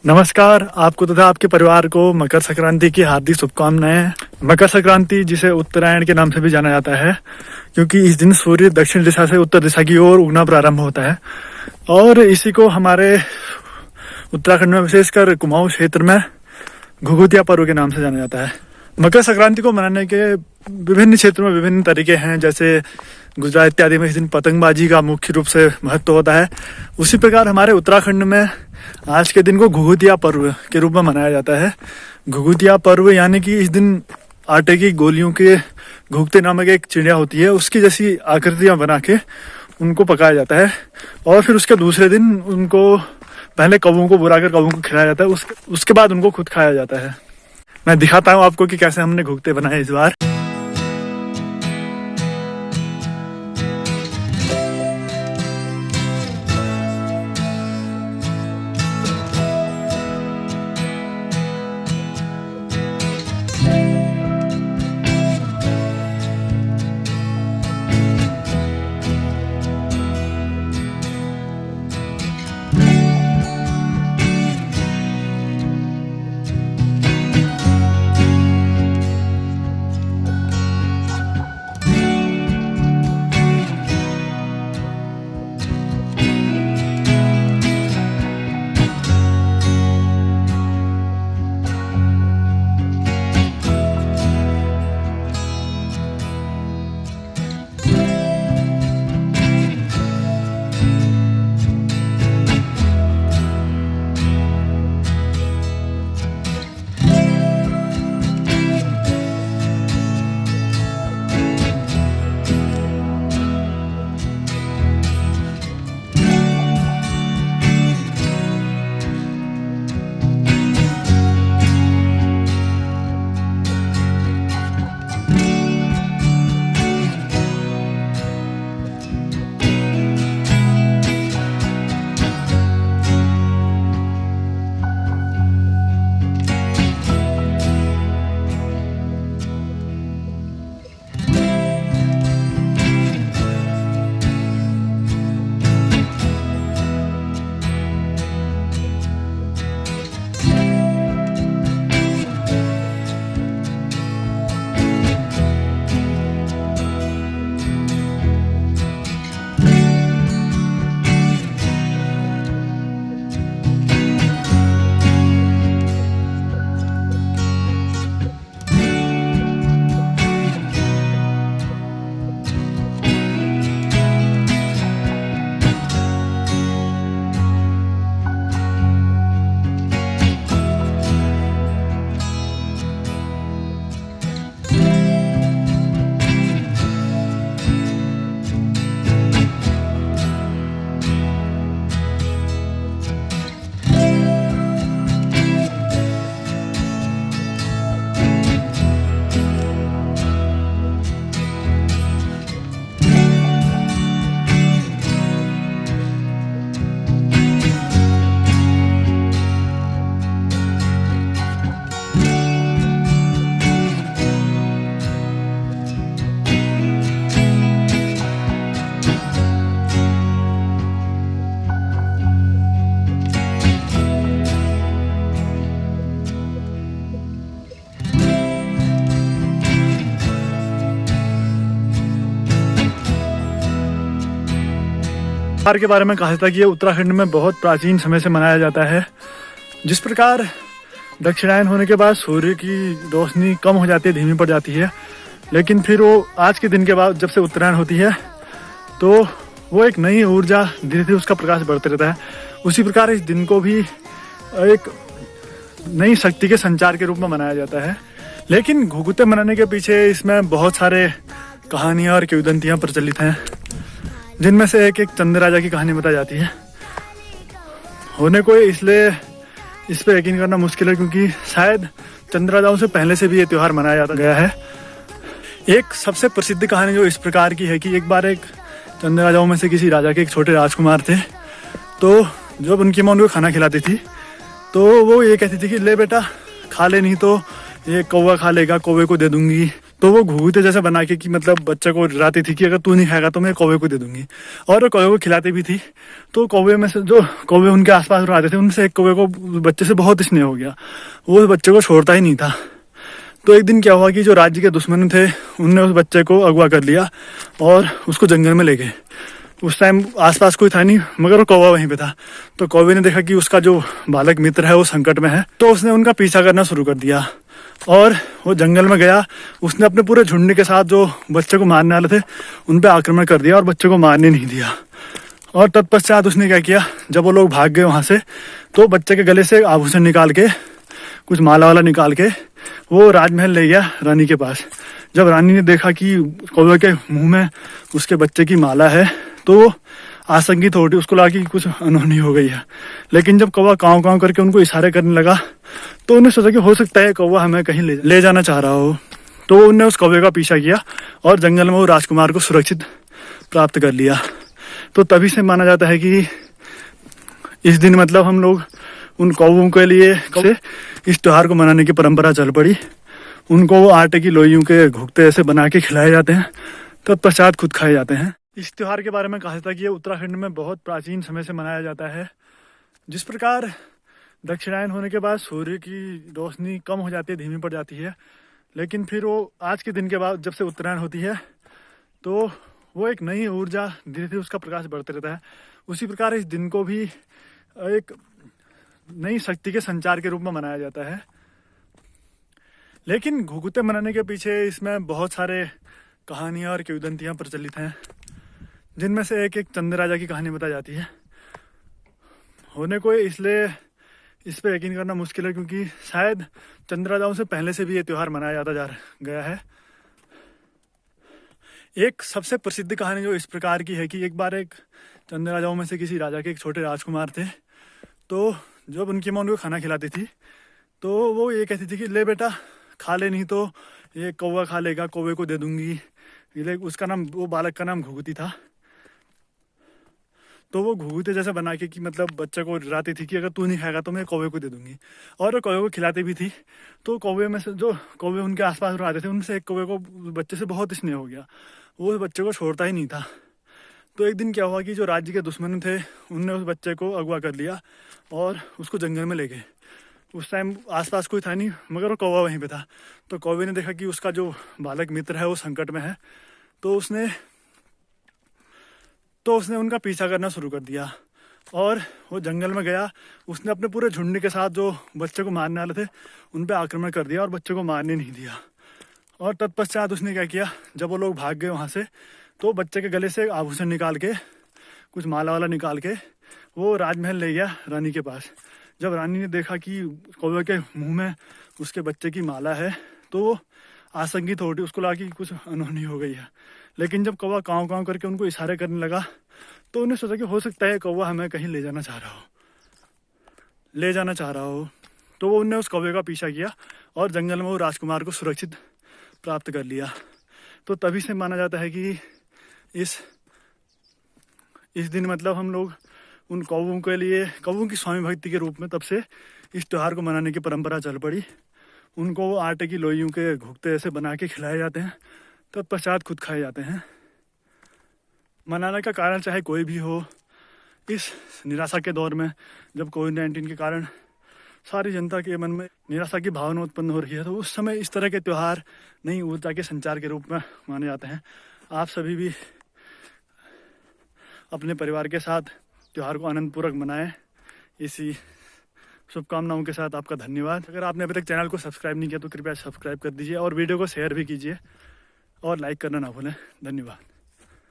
नमस्कार, आपको तथा आपके परिवार को मकर संक्रांति की हार्दिक शुभकामनाएं। मकर संक्रांति जिसे उत्तरायण के नाम से भी जाना जाता है, क्योंकि इस दिन सूर्य दक्षिण दिशा से उत्तर दिशा की ओर उगना प्रारंभ होता है और इसी को हमारे उत्तराखंड में विशेषकर कुमाऊं क्षेत्र में घुघुतिया पर्व के नाम से जाना जाता है। मकर संक्रांति को मनाने के विभिन्न क्षेत्रों में विभिन्न तरीके हैं। जैसे गुजरात इत्यादि में इस दिन पतंगबाजी का मुख्य रूप से महत्व होता है, उसी प्रकार हमारे उत्तराखंड में आज के दिन को घुघुतिया पर्व के रूप में मनाया जाता है। घुघुतिया पर्व यानी कि इस दिन आटे की गोलियों के घुघते नामक एक चिड़िया होती है, उसकी जैसी आकृतियां बना के उनको पकाया जाता है और फिर उसके दूसरे दिन उनको पहले कौवों को बुलाकर कौवों को खिलाया जाता है, उसके बाद उनको खुद खाया जाता है। मैं दिखाता हूँ आपको कि कैसे हमने घुघते बनाए इस बार। त्योहार के बारे में कहा जाता है कि ये उत्तराखंड में बहुत प्राचीन समय से मनाया जाता है। जिस प्रकार दक्षिणायन होने के बाद सूर्य की रोशनी कम हो जाती है, धीमी पड़ जाती है, लेकिन फिर वो आज के दिन के बाद जब से उत्तरायण होती है तो वो एक नई ऊर्जा धीरे धीरे उसका प्रकाश बढ़ते रहता है। उसी प्रकार इस दिन को भी एक नई शक्ति के संचार के रूप में मनाया जाता है। लेकिन घुघुते मनाने के पीछे इसमें बहुत सारे कहानियाँ और किंवदंतियाँ प्रचलित हैं, जिनमें से एक चंद राजा की कहानी बताई जाती है। होने को इसलिए इस पर यकीन करना मुश्किल है क्योंकि शायद चंद राजाओं से पहले से भी ये त्यौहार मनाया जाता गया है। एक सबसे प्रसिद्ध कहानी जो इस प्रकार की है कि एक बार एक चंद राजाओं में से किसी राजा के एक छोटे राजकुमार थे, तो जब उनकी माँ उनको खाना खिलाती थी तो वो ये कहती थी कि ले बेटा खा ले, नहीं तो ये कौवा खा लेगा, कौवे को दे दूंगी, तो वो घूघूते जैसे बना के कि मतलब बच्चे को डराती थी कि अगर तू नहीं खाएगा तो मैं कौवे को दे दूंगी, और वो कौवे को खिलाती भी थी। तो कौवे में से जो कौवे उनके आसपास रहते थे उनसे एक कौवे को बच्चे से बहुत स्नेह हो गया, वो उस बच्चे को छोड़ता ही नहीं था। तो एक दिन क्या हुआ कि जो राज्य के दुश्मन थे उनने उस बच्चे को अगवा कर लिया और उसको जंगल में ले गए। उस टाइम आसपास कोई था नहीं, मगर वो कौवा वहीं पे था। तो कौवे ने देखा कि उसका जो बालक मित्र है वो संकट में है, तो उसने उनका पीछा करना शुरू कर दिया और वो जंगल में गया। उसने अपने पूरे झुंड के साथ जो बच्चे को मारने वाले थे उन पे आक्रमण कर दिया और बच्चे को मारने नहीं दिया। और तत्पश्चात उसने क्या किया, जब वो लोग भाग गए वहां से, तो बच्चे के गले से आभूषण निकाल के, कुछ माला वाला निकाल के वो राजमहल ले गया रानी के पास। जब रानी ने देखा कि कौवे के मुंह में उसके बच्चे की माला है तो वो आशंकित हो गई, उसको लगा कि कुछ अनहोनी हो गई है। लेकिन जब कौवा काँव काँव करके उनको इशारे करने लगा तो उन्हें सोचा कि हो सकता है कौवा हमें कहीं ले जाना चाह रहा हो। तो उनने उस कौवे का पीछा किया और जंगल में वो राजकुमार को सुरक्षित प्राप्त कर लिया। तो तभी से माना जाता है कि इस दिन मतलब हम लोग उन कौवों के लिए इस त्योहार को मनाने की परंपरा चल पड़ी। उनको वो आटे की लोइयों के घुघते ऐसे बना के खिलाए जाते हैं, तत्पश्चात खुद खाए जाते हैं। इस त्योहार के बारे में कहा जाता है कि ये उत्तराखंड में बहुत प्राचीन समय से मनाया जाता है। जिस प्रकार दक्षिणायन होने के बाद सूर्य की रोशनी कम हो जाती है, धीमी पड़ जाती है, लेकिन फिर वो आज के दिन के बाद जब से उत्तरायण होती है तो वो एक नई ऊर्जा धीरे धीरे उसका प्रकाश बढ़ते रहता है। उसी प्रकार इस दिन को भी एक नई शक्ति के संचार के रूप में मनाया जाता है। लेकिन घुघुते मनाने के पीछे इसमें बहुत सारे कहानियाँ और किंवदंतियाँ प्रचलित हैं, जिनमें से एक चंद राजा की कहानी बताई जाती है। होने को इसलिए इस पर यकीन करना मुश्किल है क्योंकि शायद चंद राजाओं से पहले से भी ये त्यौहार मनाया जाता जा गया है। एक सबसे प्रसिद्ध कहानी जो इस प्रकार की है कि एक बार एक चंद राजाओं में से किसी राजा के एक छोटे राजकुमार थे। तो जब उनकी माँ उनको खाना खिलाती थी तो वो ये कहती थी कि ले बेटा खा ले, नहीं तो ये कौवा खा लेगा, कौवे को दे दूंगी। उसका नाम, वो बालक का नाम घुघुती था। तो वो घुघुते जैसा बना के कि मतलब बच्चे को डराती थी कि अगर तू नहीं खाएगा तो मैं कौवे को दे दूंगी, और वो कौवे को खिलाती भी थी। तो कौवे में से जो कौवे उनके आसपास रहते थे उनसे एक कौवे को बच्चे से बहुत स्नेह हो गया, वो उस बच्चे को छोड़ता ही नहीं था। तो एक दिन क्या हुआ कि जो राज्य के दुश्मन थे उनने उस बच्चे को अगवा कर लिया और उसको जंगल में ले गए। उस टाइम आसपास कोई था नहीं, मगर वो कौवा वहीं पे था। तो कौवे ने देखा कि उसका जो बालक मित्र है वो संकट में है, तो उसने उनका पीछा करना शुरू कर दिया और वो जंगल में गया। उसने अपने पूरे झुंड के साथ जो बच्चे को मारने वाले थे उन पे आक्रमण कर दिया और बच्चे को मारने नहीं दिया। और तत्पश्चात उसने क्या किया, जब वो लोग भाग गए वहाँ से, तो बच्चे के गले से आभूषण निकाल के, कुछ माला वाला निकाल के वो राजमहल ले गया रानी के पास। जब रानी ने देखा कि कौवे के मुंह में उसके बच्चे की माला है तो वो आशंकित हो गई, उसको लगा कि कुछ अनहोनी हो गई है। लेकिन जब कौवा काँव काँव करके उनको इशारे करने लगा तो उन्हें सोचा कि हो सकता है कौवा हमें कहीं ले जाना चाह रहा हो। तो उनने उस कौवे का पीछा किया और जंगल में वो राजकुमार को सुरक्षित प्राप्त कर लिया। तो तभी से माना जाता है कि इस दिन मतलब हम लोग उन कौवों के लिए, कौवों की स्वामी भक्ति के रूप में तब से इस त्यौहार को मनाने की परंपरा चल पड़ी। उनको आटे की लोइयों के घुघते ऐसे बना के खिलाए जाते हैं, तत्पश्चात खुद खाए जाते हैं। मनाने का कारण चाहे कोई भी हो, इस निराशा के दौर में जब कोविड-19 के कारण सारी जनता के मन में निराशा की भावना उत्पन्न हो रही है, तो उस समय इस तरह के त्यौहार नई ऊर्जा के संचार के रूप में माने जाते हैं। आप सभी भी अपने परिवार के साथ त्यौहार को आनंदपूर्वक मनाएं। इसी शुभकामनाओं के साथ आपका धन्यवाद। अगर आपने अभी तक चैनल को सब्सक्राइब नहीं किया तो कृपया सब्सक्राइब कर दीजिए और वीडियो को शेयर भी कीजिए और लाइक करना ना भूलें। धन्यवाद।